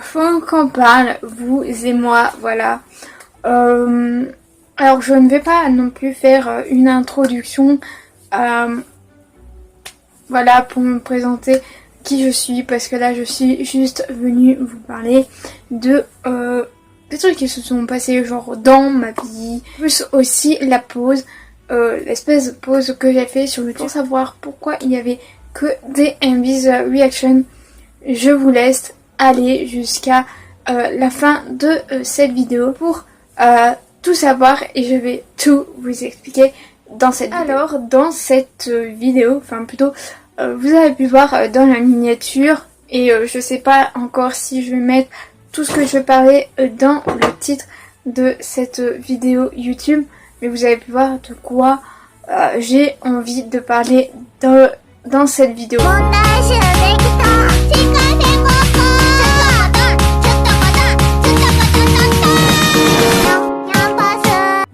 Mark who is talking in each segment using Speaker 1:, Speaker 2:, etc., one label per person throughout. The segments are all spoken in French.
Speaker 1: faut qu'on parle, vous et moi, voilà. Alors je ne vais pas non plus faire une introduction, voilà, pour me présenter qui je suis, parce que là je suis juste venue vous parler de des trucs qui se sont passés genre dans ma vie, plus aussi la pause, l'espèce de pause que j'ai fait sur le pour savoir pourquoi il y avait que des MV's reaction. Je vous laisse aller jusqu'à la fin de cette vidéo pour tout savoir et je vais tout vous expliquer dans cette vidéo. Alors dans cette vidéo, enfin plutôt vous avez pu voir dans la miniature et je sais pas encore si je vais mettre tout ce que je vais parler dans le titre de cette vidéo YouTube, mais vous avez pu voir de quoi j'ai envie de parler dans cette vidéo.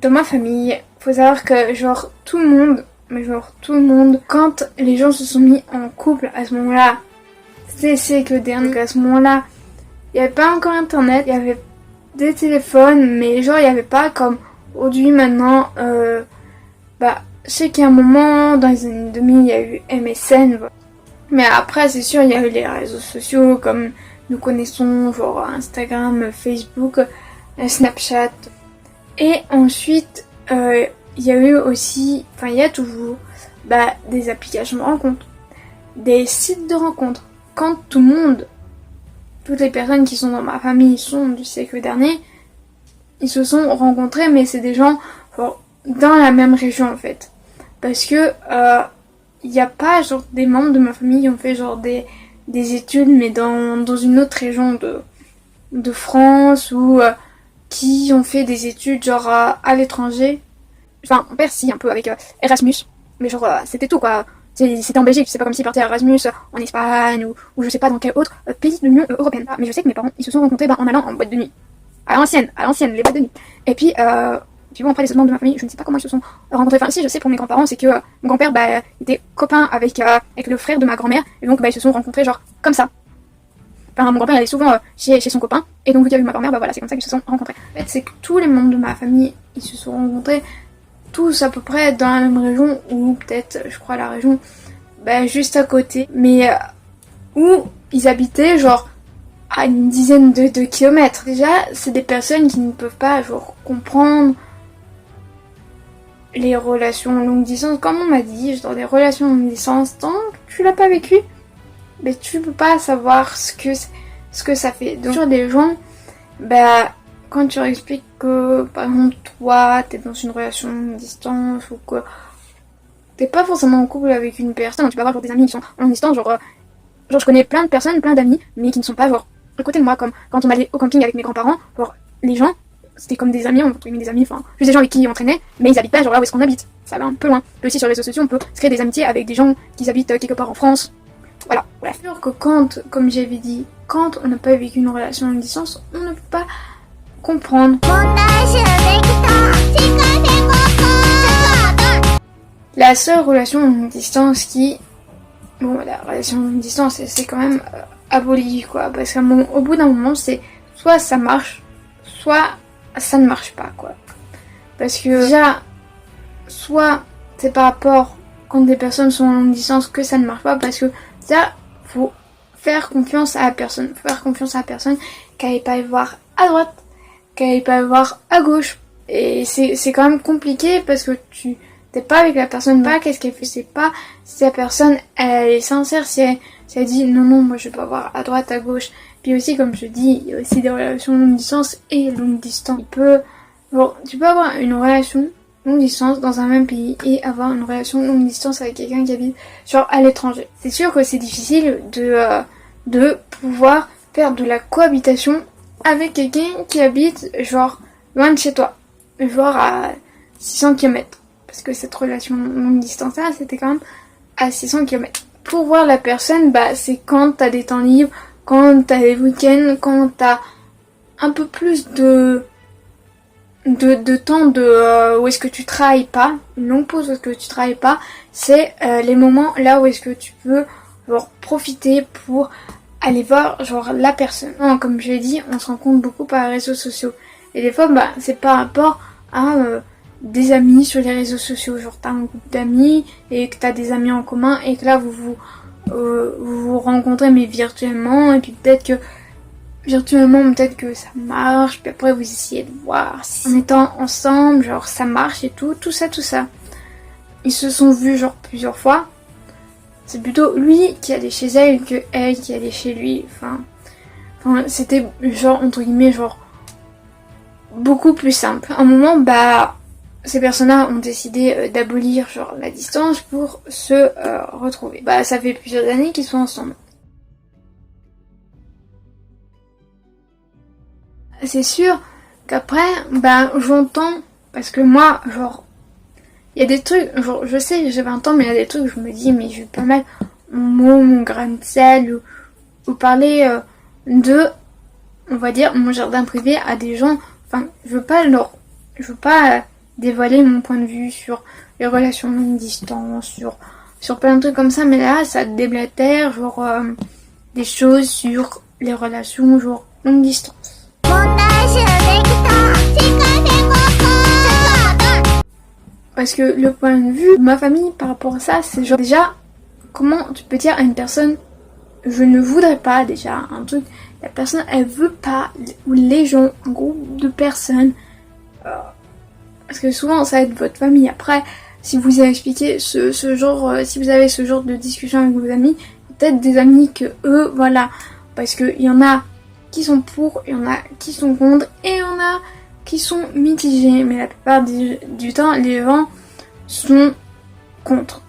Speaker 1: Dans ma famille, faut savoir que genre tout le monde, quand les gens se sont mis en couple à ce moment-là, c'est que dernier, à ce moment-là, il n'y avait pas encore internet, il y avait des téléphones, mais genre il n'y avait pas comme aujourd'hui maintenant, je sais qu'il y a un moment, dans les années 2000, il y a eu MSN, mais après c'est sûr il y a eu les réseaux sociaux comme nous connaissons, genre Instagram, Facebook, Snapchat, et ensuite il y a eu aussi, enfin il y a toujours des applications de rencontres, des sites de rencontres. Quand tout le monde, toutes les personnes qui sont dans ma famille sont du siècle dernier, ils se sont rencontrés, mais c'est des gens genre, dans la même région en fait. Parce que il n'y a pas genre des membres de ma famille qui ont fait genre des études, mais dans une autre région de France ou qui ont fait des études genre à l'étranger. Enfin, mon père si un peu avec Erasmus, mais genre c'était tout quoi. C'était en Belgique, c'est pas comme s'ils partaient à Erasmus en Espagne ou je sais pas dans quel autre pays de l'Union Européenne. Mais je sais que mes parents ils se sont rencontrés en allant en boîte de nuit. À l'ancienne, les boîtes de nuit. Et puis bon après les autres membres de ma famille, je ne sais pas comment ils se sont rencontrés. Enfin si je sais pour mes grands-parents, c'est que mon grand-père était copain avec le frère de ma grand-mère. Et donc ils se sont rencontrés genre comme ça. Enfin mon grand-père allait souvent chez son copain. Et donc vu qu'il y avait ma grand-mère, voilà c'est comme ça qu'ils se sont rencontrés. En fait c'est que tous les membres de ma famille ils se sont rencontrés tous à peu près dans la même région, ou peut-être, je crois, la région juste à côté, mais où ils habitaient, genre, à une dizaine de kilomètres. Déjà, c'est des personnes qui ne peuvent pas, genre, comprendre les relations longue distance. Comme on m'a dit, genre, des relations longue distance, tant que tu l'as pas vécu, mais tu peux pas savoir ce que ça fait. Donc, sur des gens, quand tu leur expliques que, par exemple, toi, t'es dans une relation longue distance ou que t'es pas forcément en couple avec une personne, tu peux avoir genre des amis qui sont en longue distance, genre je connais plein de personnes, plein d'amis, mais qui ne sont pas genre à côté de moi, comme quand on allait au camping avec mes grands-parents, genre les gens, c'était comme des amis, entre guillemets des amis, enfin, juste des gens avec qui on traînait, mais ils habitent pas genre là où est-ce qu'on habite, ça va un peu loin. Et aussi sur les réseaux sociaux, on peut se créer des amitiés avec des gens qui habitent quelque part en France. Voilà, bref. C'est sûr que quand, comme j'avais dit, quand on n'a pas vécu une relation longue distance, on ne peut pas comprendre. La seule relation longue distance qui... Bon, la relation longue distance, c'est quand même aboli, quoi. Parce qu'au bout d'un moment, c'est soit ça marche, soit ça ne marche pas, quoi. Parce que déjà, soit c'est par rapport quand des personnes sont en longue distance que ça ne marche pas, parce que ça, faut faire confiance à la personne. Faut faire confiance à la personne qu'elle n'aille pas voir à droite, qu'elle n'aille pas voir à gauche. Et c'est quand même compliqué parce que tu t'es pas avec la personne, pas qu'est-ce qu'elle fait, c'est pas si la personne elle est sincère, si elle dit non moi je vais pas voir à droite, à gauche. Puis aussi comme je dis, il y a aussi des relations longue distance et longue distance. Tu peux avoir une relation longue distance dans un même pays et avoir une relation longue distance avec quelqu'un qui habite genre à l'étranger. C'est sûr que c'est difficile de pouvoir faire de la cohabitation avec quelqu'un qui habite genre loin de chez toi, genre à 600 km. Parce que cette relation longue distance là, c'était quand même à 600 km. Pour voir la personne, c'est quand t'as des temps libres, quand t'as des week-ends, quand t'as un peu plus de temps où est-ce que tu travailles pas, une longue pause où est-ce que tu travailles pas, c'est les moments là où est-ce que tu peux genre, profiter pour aller voir genre la personne. Non, comme je l'ai dit, on se rencontre beaucoup par les réseaux sociaux. Et des fois, c'est par rapport à des amis sur les réseaux sociaux. Genre t'as un groupe d'amis et que t'as des amis en commun et que là vous vous rencontrez mais virtuellement, et puis peut-être que ça marche, puis après vous essayez de voir si en étant ensemble, genre ça marche et tout ça. Ils se sont vus genre plusieurs fois. C'est plutôt lui qui allait chez elle que elle qui allait chez lui. Enfin c'était genre entre guillemets genre beaucoup plus simple. À un moment, ces personnes-là ont décidé d'abolir genre la distance pour se retrouver. Ça fait plusieurs années qu'ils sont ensemble. C'est sûr qu'après, j'entends, parce que moi, genre, il y a des trucs, genre, je sais, j'ai 20 ans, mais il y a des trucs, je me dis, mais je vais pas mettre mon grain de sel, ou parler on va dire, mon jardin privé à des gens. Enfin, je veux pas dévoiler mon point de vue sur les relations longue distance, sur plein de trucs comme ça, mais là, ça déblatère, genre, des choses sur les relations, genre, longue distance. Parce que le point de vue de ma famille par rapport à ça, c'est genre déjà, comment tu peux dire à une personne, je ne voudrais pas déjà un truc, la personne elle veut pas, ou les gens, un groupe de personnes, parce que souvent ça va être votre famille. Après, si vous avez expliqué si vous avez ce genre de discussion avec vos amis, peut-être des amis que eux, voilà, parce qu'il y en a qui sont pour, il y en a qui sont contre, et il y en a qui sont mitigés, mais la plupart du temps, les gens sont contre.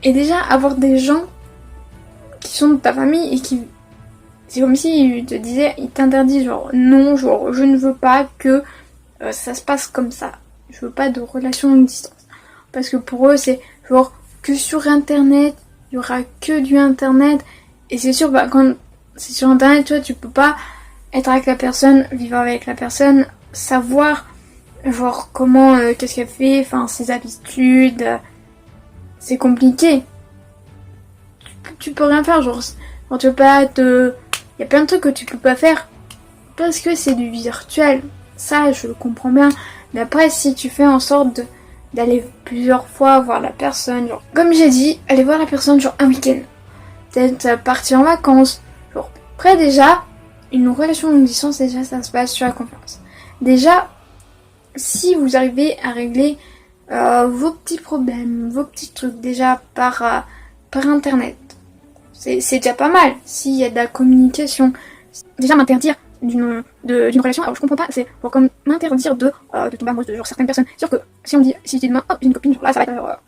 Speaker 1: Et déjà, avoir des gens qui sont de ta famille et qui... C'est comme s'ils te disaient, ils t'interdisent, genre, non, genre, je ne veux pas que ça se passe comme ça. Je veux pas de relation longue distance. Parce que pour eux, c'est genre que sur Internet, il y aura que du Internet. Et c'est sûr, quand c'est sur Internet, toi, tu peux pas être avec la personne, vivre avec la personne, savoir genre comment, qu'est-ce qu'elle fait, enfin ses habitudes, c'est compliqué. Tu peux rien faire, genre quand tu peux pas il y a plein de trucs que tu peux pas faire parce que c'est du virtuel. Ça, je le comprends bien. Mais après, si tu fais en sorte d'aller plusieurs fois voir la personne, genre comme j'ai dit, aller voir la personne genre un week-end, peut-être partir en vacances, genre après déjà. Une relation longue distance, déjà, ça se base sur la confiance. Déjà, si vous arrivez à régler vos petits problèmes, vos petits trucs, déjà par Internet, c'est déjà pas mal. S'il y a de la communication, déjà m'interdire d'une relation, alors je comprends pas, c'est pour comme m'interdire de tomber amoureuse de genre certaines personnes. C'est sûr que si tu dis demain, oh, j'ai une copine, genre là, ça va être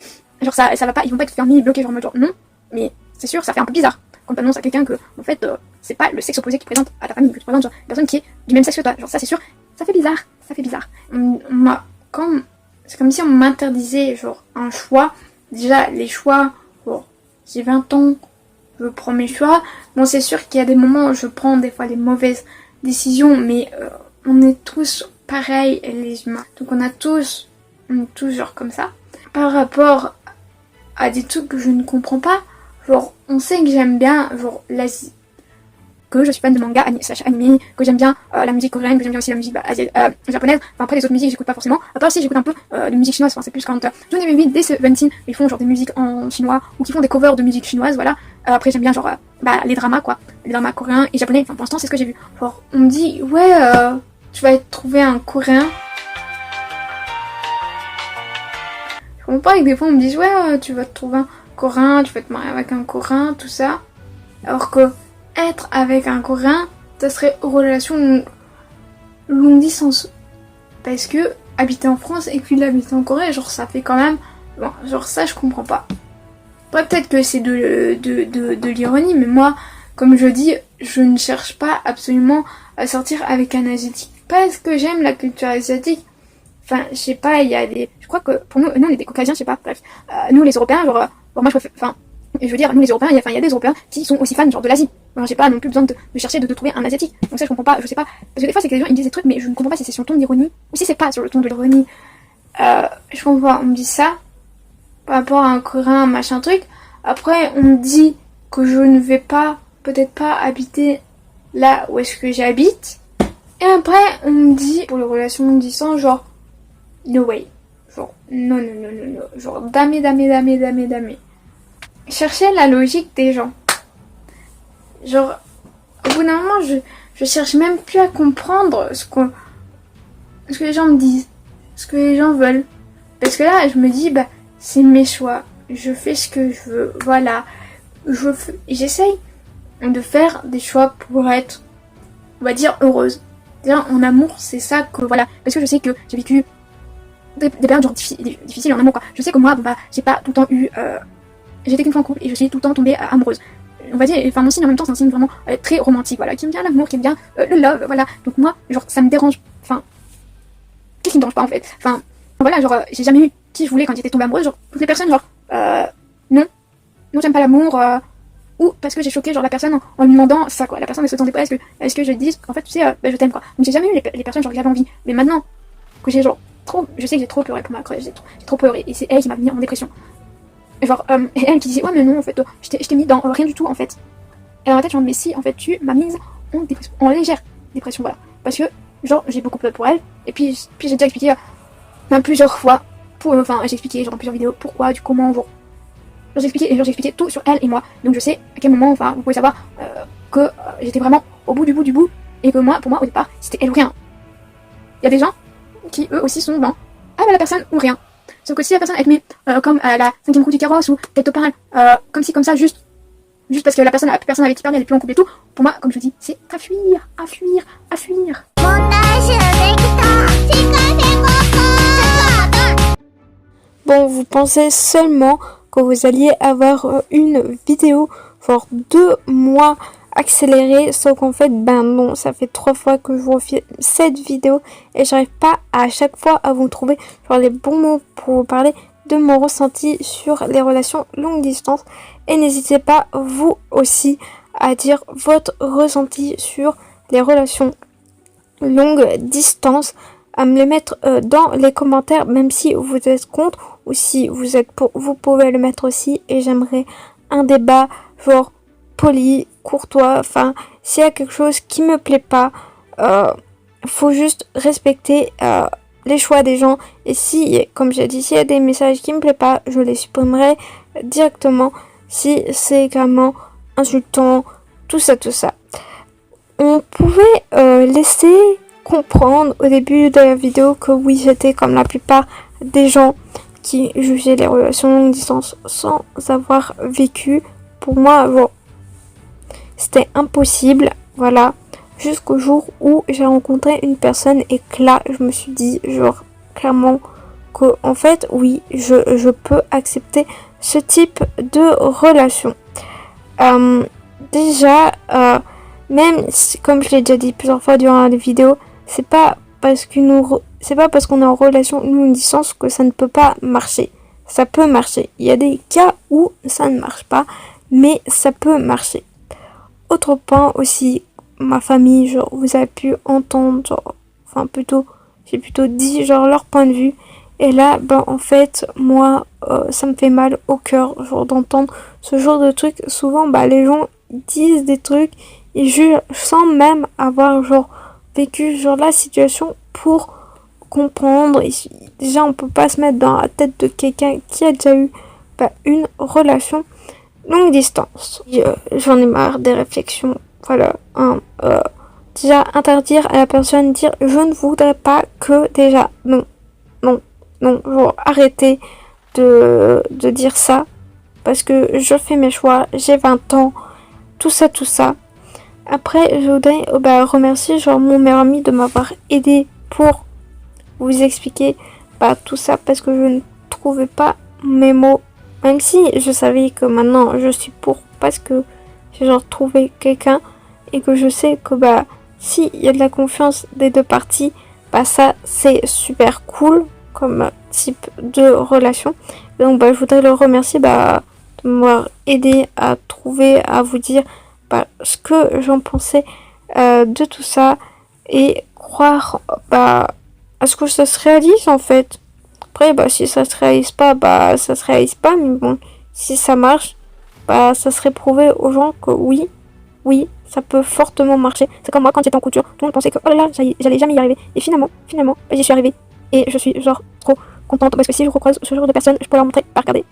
Speaker 1: genre ça va pas, ils vont pas être fermés, bloqués, genre non, mais c'est sûr, ça fait un peu bizarre. Quand tu annonces à quelqu'un que, en fait, c'est pas le sexe opposé qui présente à ta famille, que tu présentes genre une personne qui est du même sexe que toi. Genre ça, c'est sûr, ça fait bizarre. C'est comme si on m'interdisait, genre, un choix. Déjà, les choix, bon, j'ai 20 ans, je prends mes choix. Bon, c'est sûr qu'il y a des moments où je prends des fois les mauvaises décisions, mais on est tous pareils, les humains. Donc on est tous genre comme ça. Par rapport à des trucs que je ne comprends pas, genre, on sait que j'aime bien, genre, l'Asie. Que je suis fan de manga, animé, que j'aime bien la musique coréenne, que j'aime bien aussi la musique japonaise. Enfin, après, les autres musiques, j'écoute pas forcément. Après aussi, j'écoute un peu de musique chinoise. Enfin, c'est plus quand Johnny Baby, des Seventeen, ils font genre des musiques en chinois, ou qui font des covers de musique chinoise, voilà. Après, j'aime bien genre, les dramas, quoi. Les dramas coréens et japonais. Enfin, pour l'instant, c'est ce que j'ai vu. Genre, on me dit, ouais, tu vas trouver un coréen. Je comprends pas que des fois, on me dise, ouais, tu vas te trouver un coréen, tu vas te marier avec un coréen, tout ça. Alors que être avec un coréen, ça serait relation longue distance. Parce que habiter en France et puis l'habiter en Corée, genre ça fait quand même... Bon, genre ça je comprends pas. Après peut-être que c'est de l'ironie, mais moi, comme je dis, je ne cherche pas absolument à sortir avec un asiatique. Parce que j'aime la culture asiatique. Enfin, je sais pas, il y a des... Je crois que pour nous on est des caucasiens, je sais pas, bref. Nous les Européens, genre... Bon, moi je préfère... Enfin, je veux dire, nous les Européens, il y a des Européens qui sont aussi fans genre de l'Asie. Alors j'ai pas non plus besoin de chercher de trouver un asiatique. Donc ça je comprends pas, je sais pas. Parce que des fois c'est que les gens ils me disent des trucs mais je ne comprends pas si c'est sur le ton d'ironie ou si c'est pas sur le ton de l'ironie. Je comprends pas, on me dit ça par rapport à un coréen, machin truc. Après on me dit que je ne vais pas peut-être pas habiter là où est-ce que j'habite. Et après, on me dit, pour les relations longue distance, genre, no way. Genre, non. Genre, damé. Chercher la logique des gens. Genre, au bout d'un moment, je cherche même plus à comprendre ce que les gens me disent, ce que les gens veulent. Parce que là, je me dis, bah, c'est mes choix. Je fais ce que je veux. Voilà. J'essaye de faire des choix pour être, on va dire, heureuse. Déjà, en amour, c'est ça que, voilà. Parce que je sais que j'ai vécu des périodes genre difficiles en amour, quoi. Je sais que moi, bon, bah, j'ai pas tout le temps eu... j'étais qu'une fois en couple et je suis tout le temps tombée amoureuse. On va dire, enfin, mon signe en même temps, c'est un signe vraiment très romantique, voilà. Qui aime bien l'amour, qui aime bien le love, voilà. Donc moi, genre, ça me dérange... Enfin, qu'est-ce qui me dérange pas, en fait? Enfin, voilà, genre, j'ai jamais eu qui je voulais quand j'étais tombée amoureuse. Genre, toutes les personnes, genre, non, j'aime pas l'amour, ou parce que j'ai choqué genre la personne en lui demandant ça, quoi. La personne ne s'attendait pas à ce que je dise en fait, tu sais, bah, je t'aime, quoi. Donc j'ai jamais eu les personnes genre que j'avais envie. Mais maintenant que j'ai genre trop, je sais que j'ai trop pleuré pour ma crush, j'ai trop pleuré, et c'est elle qui m'a mis en dépression. Genre et elle qui disait ouais mais non en fait je t'ai mis dans rien du tout en fait. Et dans ma tête je me dis mais si en fait tu m'as mise en dépression, en légère dépression, voilà. Parce que genre j'ai beaucoup pleuré pour elle, et puis j'ai déjà expliqué même plusieurs fois enfin j'ai expliqué genre dans plusieurs vidéos pourquoi, du comment, genre j'ai expliqué tout sur elle et moi. Donc je sais à quel moment, enfin, vous pouvez savoir que j'étais vraiment au bout du bout, et que moi, pour moi, au départ, c'était elle ou rien. Il y a des gens qui, eux aussi, sont dans la personne ou rien. Sauf que si la personne, elle te met comme la 5e roue du carrosse, ou elle te parle comme ci, comme ça, juste parce que la personne avec qui parle, elle est plus en couple et tout, pour moi, comme je vous dis, c'est à fuir.
Speaker 2: Bon, vous pensez seulement que vous alliez avoir une vidéo genre 2 mois accélérée, sauf qu'en fait, ben non, ça fait 3 fois que je vous refais cette vidéo et j'arrive pas à chaque fois à vous trouver genre les bons mots pour vous parler de mon ressenti sur les relations longue distance. Et n'hésitez pas, vous aussi, à dire votre ressenti sur les relations longue distance, à me les mettre dans les commentaires, même si vous êtes contre ou si vous êtes pour, vous pouvez le mettre aussi. Et j'aimerais un débat genre poli, courtois, enfin s'il y a quelque chose qui me plaît pas, faut juste respecter les choix des gens. Et si, comme j'ai dit, s'il y a des messages qui me plaisent pas, je les supprimerai directement si c'est également insultant, tout ça. On pouvait laisser comprendre au début de la vidéo que oui, j'étais comme la plupart des gens qui jugeaient les relations longue distance sans avoir vécu. Pour moi, bon, c'était impossible, voilà, jusqu'au jour où j'ai rencontré une personne et que là, je me suis dit, genre, clairement, que en fait, oui, je peux accepter ce type de relation. Déjà, même si, comme je l'ai déjà dit plusieurs fois durant les vidéos, c'est pas parce qu'on est en relation longue distance que ça ne peut pas marcher. Ça peut marcher. Il y a des cas où ça ne marche pas, mais ça peut marcher. Autre point aussi, ma famille, genre, vous avez pu entendre, genre, enfin plutôt, j'ai plutôt dit genre leur point de vue. Et là, ben en fait, moi, ça me fait mal au cœur, genre d'entendre ce genre de trucs. Souvent, bah les gens disent des trucs, ils jugent sans même avoir genre vécu genre la situation pour comprendre. Et déjà, on peut pas se mettre dans la tête de quelqu'un qui a déjà eu une relation longue distance. J'en ai marre des réflexions. Voilà. Déjà, interdire à la personne de dire je ne voudrais pas que, déjà, non, genre, arrêtez de dire ça, parce que je fais mes choix, j'ai 20 ans, tout ça. Après, je voudrais remercier genre mon meilleur ami de m'avoir aidé pour vous expliquer tout ça, parce que je ne trouvais pas mes mots, même si je savais que maintenant je suis pour, parce que j'ai genre trouvé quelqu'un et que je sais que si il y a de la confiance des deux parties, ça c'est super cool comme type de relation. Donc je voudrais le remercier de m'avoir aidé à trouver, à vous dire ce que j'en pensais de tout ça, et croire à ce que ça se réalise en fait. Après si ça se réalise pas, ça se réalise pas, mais bon, si ça marche, ça serait prouvé aux gens que oui, oui, ça peut fortement marcher. C'est comme moi quand j'étais en couture, tout le monde pensait que oh là là, j'allais jamais y arriver. Et finalement, bah, j'y suis arrivée. Et je suis genre trop contente parce que si je recroise ce genre de personnes, je peux leur montrer, bah, regardez,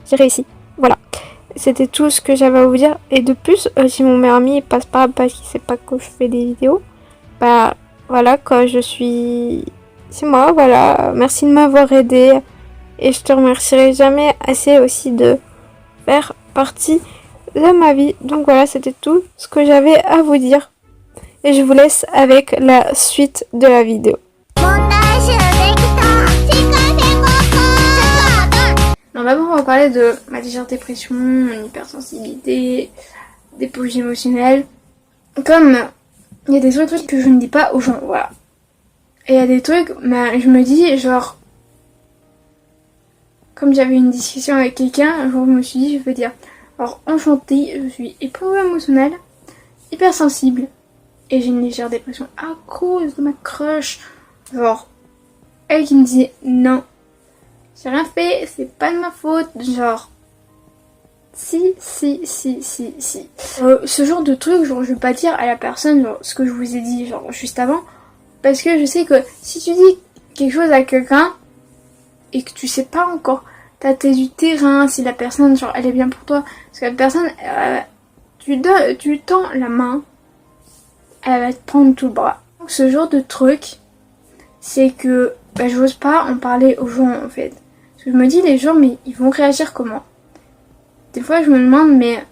Speaker 2: j'ai réussi. Voilà. C'était tout ce que j'avais à vous dire. Et de plus, si mon meilleur ami passe pas parce qu'il sait pas que je fais des vidéos, bah voilà, quoi, je suis... C'est moi, voilà. Merci de m'avoir aidé. Et je te remercierai jamais assez aussi de faire partie de ma vie. Donc voilà, c'était tout ce que j'avais à vous dire. Et je vous laisse avec la suite de la vidéo.
Speaker 1: Non, d'abord on va parler de ma légère dépression, mon hypersensibilité, des pauses émotionnelles. Comme il y a des trucs que je ne dis pas aux gens, voilà. Et il y a des trucs, bah, je me dis genre, comme j'avais une discussion avec quelqu'un, un jour je me suis dit, je veux dire, alors enchantée, je suis éprouvée émotionnelle, hypersensible, et j'ai une légère dépression à cause de ma crush. Genre, elle qui me dit non, j'ai rien fait, c'est pas de ma faute, genre, si. Ce genre de truc, genre, je vais pas dire à la personne, genre, ce que je vous ai dit, genre, juste avant, parce que je sais que si tu dis quelque chose à quelqu'un, et que tu sais pas encore tâter du terrain, si la personne, genre, elle est bien pour toi, parce que la personne, tu tends la main, elle va te prendre tout le bras. Donc, ce genre de truc, c'est que, bah, j'ose pas en parler aux gens, en fait. Parce que je me dis, les gens, mais ils vont réagir comment? Des fois, je me demande, mais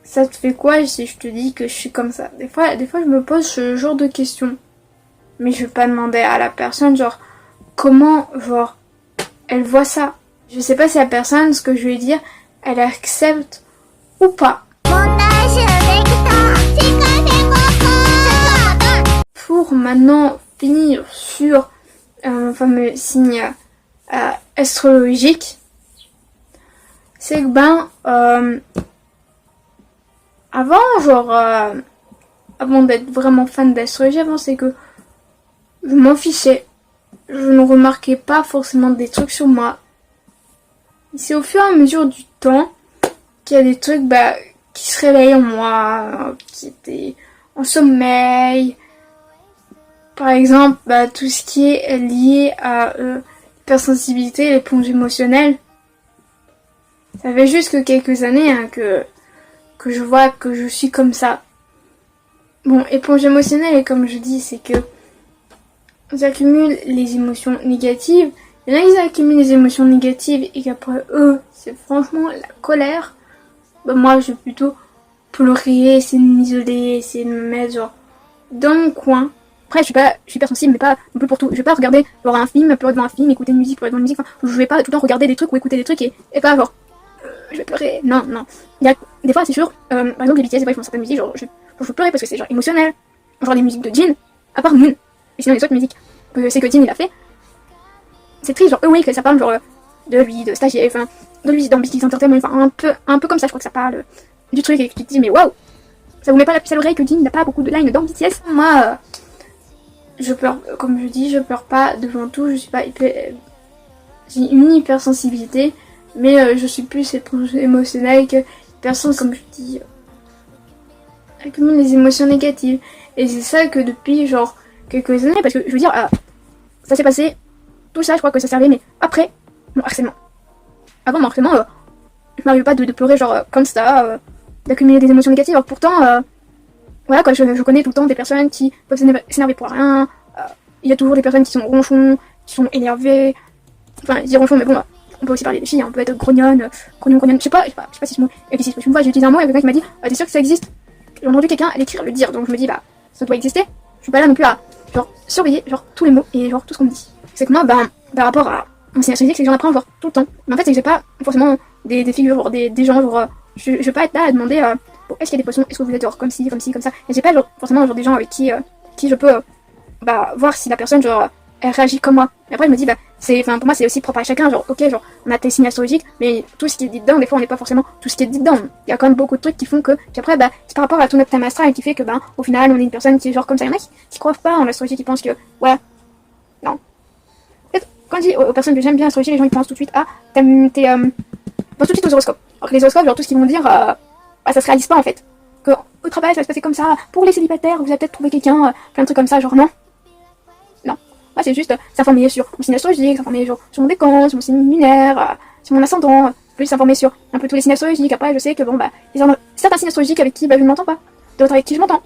Speaker 1: ça te fait quoi si je te dis que je suis comme ça? Des fois, je me pose ce genre de questions. Mais je vais pas demander à la personne, genre, comment, genre, elle voit ça. Je sais pas si la personne, ce que je vais dire, elle accepte ou pas. Pour maintenant finir sur mon fameux signe astrologique, c'est que avant, genre, avant d'être vraiment fan d'astrologie, avant c'est que je m'en fichais. Je ne remarquais pas forcément des trucs sur moi. C'est au fur et à mesure du temps qu'il y a des trucs qui se réveillent en moi, qui étaient en sommeil. Par exemple, tout ce qui est lié à l'hypersensibilité, l'éponge émotionnelle. Ça fait juste que quelques années hein, que je vois que je suis comme ça. Bon, éponge émotionnelle, et comme je dis, c'est que j'accumule les émotions négatives. Il y en a qui accumulent les émotions négatives et qu'après eux, c'est franchement la colère. Moi, je vais plutôt pleurer, essayer de m'isoler, essayer de me mettre genre dans mon coin. Après, je suis hyper sensible, mais pas non plus pour tout. Je vais pas regarder genre un film, pleurer devant un film, écouter une musique, pleurer devant une musique. Enfin, je vais pas tout le temps regarder des trucs ou écouter des trucs et pas genre je vais pleurer. Non. Il y a des fois, c'est sûr. Par exemple, les BTS, des fois, ils font certaines musiques, genre je peux pleurer parce que c'est genre émotionnel. Genre les musiques de Jin, à part Moon. Et sinon, les autres musiques c'est que Jin il a fait. C'est triste, genre Awake, ça parle genre de lui, de stagiaire, enfin, de lui dans Big Entertainment, enfin un peu comme ça, je crois que ça parle du truc et que tu te dis, mais waouh, ça vous met pas la puce à l'oreille que Jin n'a pas beaucoup de lines dans BTS. Moi, je pleure, comme je dis, je pleure pas devant tout, je suis pas j'ai une hypersensibilité, mais je suis plus émotionnelle que personne, comme je dis, accumule les émotions négatives. Et c'est ça que depuis genre quelques années, parce que je veux dire, ça s'est passé, tout ça, je crois que ça servait, mais après, mon harcèlement. Avant mon harcèlement, je m'arrivais pas de pleurer genre comme ça, d'accumuler des émotions négatives. Alors pourtant, voilà quoi, je connais tout le temps des personnes qui peuvent s'énerver pour rien. Il y a toujours des personnes qui sont ronchons, qui sont énervées. Enfin, je dis ronchons, mais bon, on peut aussi parler des filles, hein, on peut être grognonne, je sais pas si ce mot existe. Une fois j'ai utilisé un mot et quelqu'un qui m'a dit, t'es sûr que ça existe? J'ai entendu quelqu'un l'écrire, le dire, donc je me dis, ça doit exister. Je suis pas là non plus à genre surveiller genre tous les mots et genre tout ce qu'on me dit. C'est que moi, par rapport à mon signe astrologique, c'est que j'en apprends genre tout le temps. Mais en fait, c'est que j'ai pas forcément des figures, genre des gens, genre je vais pas être là à demander est-ce qu'il y a des poissons, est-ce que vous êtes genre comme ci, comme ça. Et j'ai pas genre forcément genre des gens avec qui je peux voir si la personne genre elle réagit comme moi. Et après je me dis pour moi c'est aussi propre à chacun, genre ok, genre on a tes signes astrologiques, mais tout ce qui est dit dedans, des fois on n'est pas forcément tout ce qui est dit dedans. Il y a quand même beaucoup de trucs qui font que après c'est par rapport à ton notre thème astral qui fait que au final on est une personne qui est genre comme ça. Il y en a qui croient pas en l'astrologie, qui pensent que ouais, non. En fait, quand je dis aux personnes que j'aime bien l'astrologie, les gens ils pensent tout de suite pensent tout de suite aux horoscopes. Alors que les horoscopes, genre tout ce qu'ils vont dire ça se réalise pas en fait. Que au travail ça va se passer comme ça, pour les célibataires vous allez peut-être trouver quelqu'un, plein de trucs comme ça, genre non. Non. Moi c'est juste s'informer sur mon signe astrologique, s'informer sur mon décan, sur mon signe lunaire, sur mon ascendant, plus s'informer sur un peu tous les signes astrologiques. Après je sais que bon bah, il y a certains signes astrologiques avec qui bah, je ne m'entends pas, d'autres avec qui je m'entends.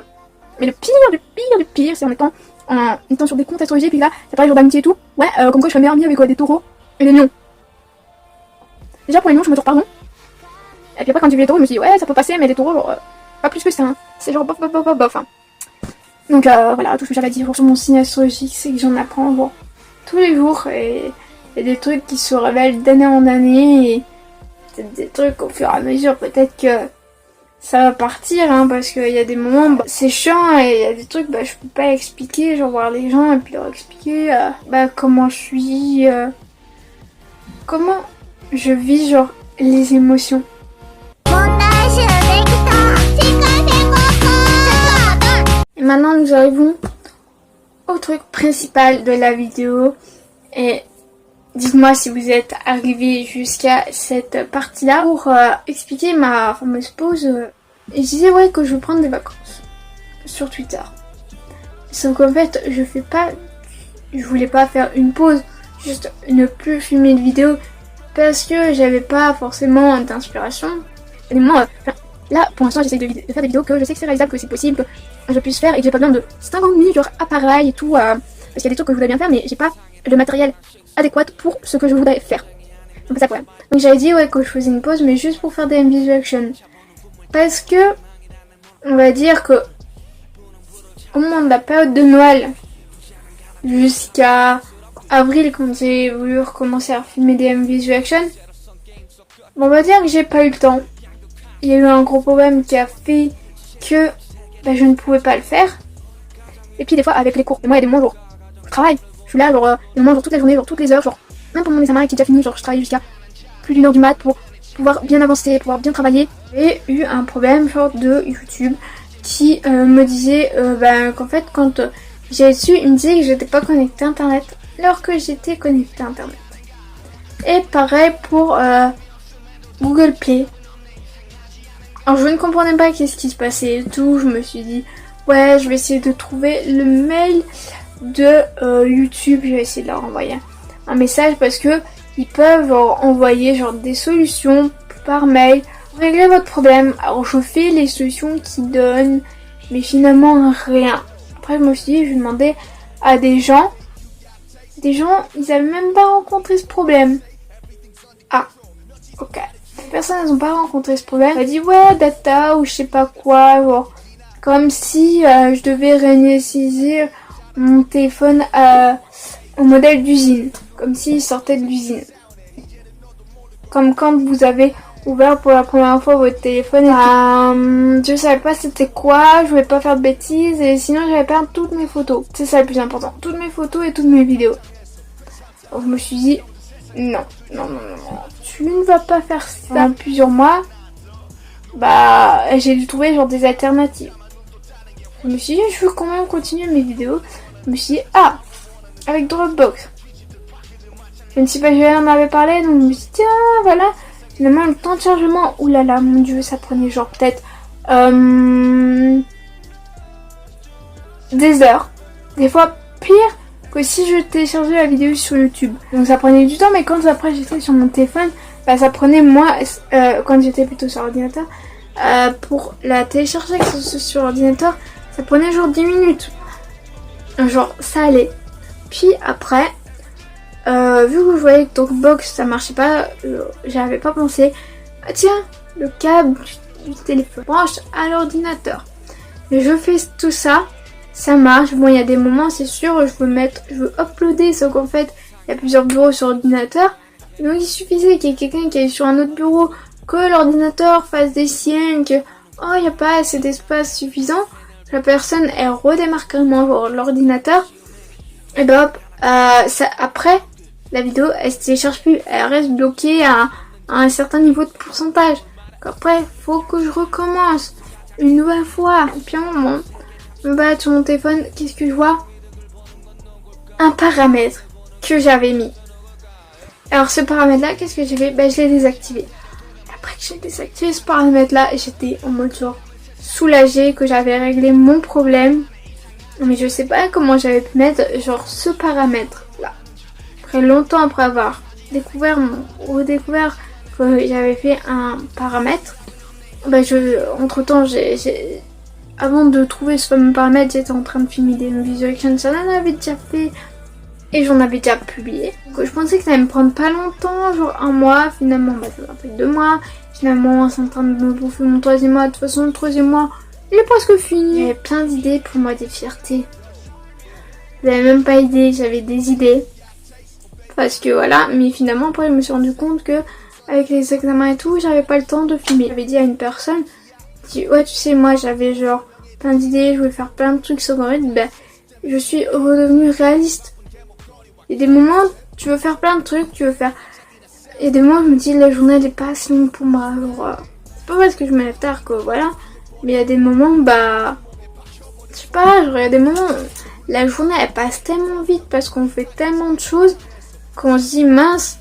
Speaker 1: Mais le pire c'est en étant sur des comptes astrologiques, puis là, ça parle genre d'amitié et tout. Ouais, comme quoi je serais meilleure amie avec des taureaux et des lions. Déjà pour les lions, je me dis pardon. Et puis après, quand j'ai vu les taureaux, je me suis dit, ouais, ça peut passer, mais les taureaux, genre, pas plus que ça. Hein. C'est genre bof. Hein. Donc voilà, tout ce que j'avais à dire sur mon signe astrologique, c'est que j'en apprends genre, tous les jours. Et il y a des trucs qui se révèlent d'année en année. Et peut-être des trucs au fur et à mesure, peut-être que ça va partir, hein, parce qu'il y a des moments, bah, c'est chiant et il y a des trucs, bah, je peux pas expliquer, genre voir les gens et puis leur expliquer, bah, comment je suis, comment je vis, genre, les émotions. Et maintenant, nous arrivons au truc principal de la vidéo et dites-moi si vous êtes arrivés jusqu'à cette partie-là pour expliquer ma fameuse pause. Et je disais ouais que je veux prendre des vacances sur Twitter. Sauf qu'en fait je voulais pas faire une pause, juste ne plus filmer de vidéos parce que j'avais pas forcément d'inspiration. Et moi, là pour l'instant j'essaie de faire des vidéos que je sais que c'est réalisable, que c'est possible, que je puisse faire et que j'ai pas besoin de 50 minutes genre appareil et tout. Parce qu'il y a des trucs que je voudrais bien faire mais j'ai pas le matériel adéquat pour ce que je voudrais faire. Donc c'est ça le problème. Donc j'avais dit ouais que je faisais une pause mais juste pour faire des visual. Parce que on va dire que au moment de la période de Noël jusqu'à avril quand j'ai voulu recommencer à filmer des visual, on va dire que j'ai pas eu le temps. Il y a eu un gros problème qui a fait que bah, je ne pouvais pas le faire. Et puis des fois avec les cours, et moi il y a des moments genre je travaille. Je suis là, genre, des moments, genre, toute la journée, genre, toutes les heures, genre, même pour mon examen qui est déjà fini, genre, je travaille jusqu'à plus d'1h du mat pour pouvoir bien avancer, pouvoir bien travailler. J'ai eu un problème, genre, de YouTube qui me disait, qu'en fait, quand j'ai su, il me disait que j'étais pas connectée à Internet, alors que j'étais connectée à Internet. Et pareil pour Google Play. Alors, je ne comprenais pas qu'est-ce qui se passait et tout, je me suis dit, ouais, je vais essayer de trouver le mail de YouTube, je vais essayer de leur envoyer un message parce que ils peuvent envoyer genre des solutions par mail pour régler votre problème. Alors je fais les solutions qu'ils donnent mais finalement rien. Après je me suis dit je vais demander à des gens ils avaient même pas rencontré ce problème. Ah ok, personne n'ont pas rencontré ce problème. On m'a dit ouais data ou je sais pas quoi, genre comme si je devais réinitialiser mon téléphone au modèle d'usine, comme s'il sortait de l'usine. Comme quand vous avez ouvert pour la première fois votre téléphone et je savais pas c'était quoi, je voulais pas faire de bêtises et sinon j'allais perdre toutes mes photos. C'est ça le plus important, toutes mes photos et toutes mes vidéos. Donc je me suis dit non, tu ne vas pas faire ça. Pendant plusieurs mois, bah j'ai dû trouver genre des alternatives. Je me suis dit je veux quand même continuer mes vidéos. Je me suis dit, avec Dropbox. Je ne sais pas, je en avais parlé, donc je me suis dit, tiens, voilà. Finalement, le temps de chargement, oulala, mon dieu, ça prenait genre peut-être des heures. Des fois pire que si je téléchargeais la vidéo sur YouTube. Donc ça prenait du temps, mais quand après j'étais sur mon téléphone, bah ça prenait moins, quand j'étais plutôt sur l'ordinateur, pour la télécharger sur l'ordinateur, ça prenait genre 10 minutes. Genre ça allait. Puis après vu que je voyais que Dropbox ça marchait pas, j'avais pas pensé tiens le câble du téléphone branche à l'ordinateur. Mais je fais tout ça, ça marche. Bon il y a des moments c'est sûr je veux uploader, sauf qu'en fait il y a plusieurs bureaux sur l'ordinateur, donc il suffisait qu'il y ait quelqu'un qui est sur un autre bureau, que l'ordinateur fasse des siennes, que il n'y a pas assez d'espace suffisant, la personne elle redémarre carrément l'ordinateur et ben hop, après la vidéo elle se télécharge plus, elle reste bloquée à un certain niveau de pourcentage. Après faut que je recommence une nouvelle fois. Et puis à un moment je me balade sur mon téléphone, qu'est-ce que je vois? Un paramètre que j'avais mis. Alors ce paramètre là, qu'est-ce que j'ai fait? Je l'ai désactivé. Après que j'ai désactivé ce paramètre là, j'étais en mode genre soulagée que j'avais réglé mon problème. Mais je sais pas comment j'avais pu mettre genre ce paramètre là. Après longtemps après avoir redécouvert que j'avais fait un paramètre, bah entre temps avant de trouver ce fameux paramètre, j'étais en train de filmer des visual action, ça en avait déjà fait et j'en avais déjà publié. Donc, je pensais que ça allait me prendre pas longtemps, genre un mois, finalement bah ça m'a fait 2 mois. Finalement c'est en train de me bouffer mon 3e mois, de toute façon le 3e mois il est presque fini. J'avais plein d'idées pour moi des fiertés. J'avais même pas idée, j'avais des idées. Parce que voilà, mais finalement après je me suis rendu compte que avec les examens et tout, j'avais pas le temps de filmer. J'avais dit à une personne, ouais tu sais moi j'avais genre plein d'idées, je voulais faire plein de trucs secondaires, ben je suis redevenue réaliste. Il y a des moments tu veux faire plein de trucs, il y a des moments je me dis la journée elle est pas assez longue pour moi. Alors, c'est pas parce que je me lève tard que voilà, mais il y a des moments je sais pas, genre il y a des moments la journée elle passe tellement vite parce qu'on fait tellement de choses qu'on se dit mince,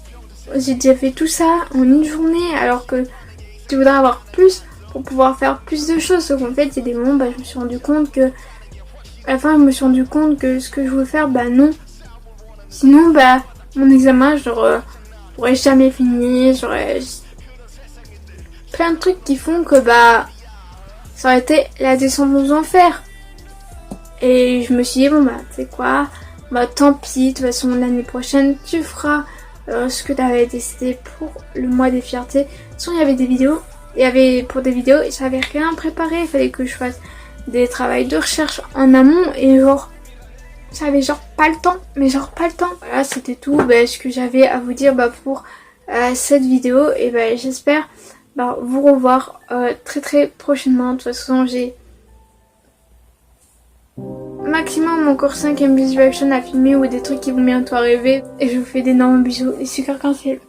Speaker 1: j'ai déjà fait tout ça en une journée alors que tu voudrais avoir plus pour pouvoir faire plus de choses. Sauf qu'en fait il y a des moments je me suis rendu compte que à la fin je me suis rendu compte que ce que je voulais faire non. Sinon mon examen j'aurais jamais fini, j'aurais plein de trucs qui font que ça aurait été la descente aux enfers. Et je me suis dit, bon tu sais quoi, tant pis, de toute façon l'année prochaine tu feras ce que tu avais décidé pour le mois des fiertés. De toute façon il y avait des vidéos, pour des vidéos et j'avais rien préparé, il fallait que je fasse des travaux de recherche en amont et j'avais pas le temps, Voilà c'était tout ce que j'avais à vous dire pour cette vidéo et j'espère vous revoir très très prochainement. De toute façon j'ai maximum encore 5 visual action à filmer ou des trucs qui vont bientôt arriver. Et je vous fais d'énormes bisous et super cancel.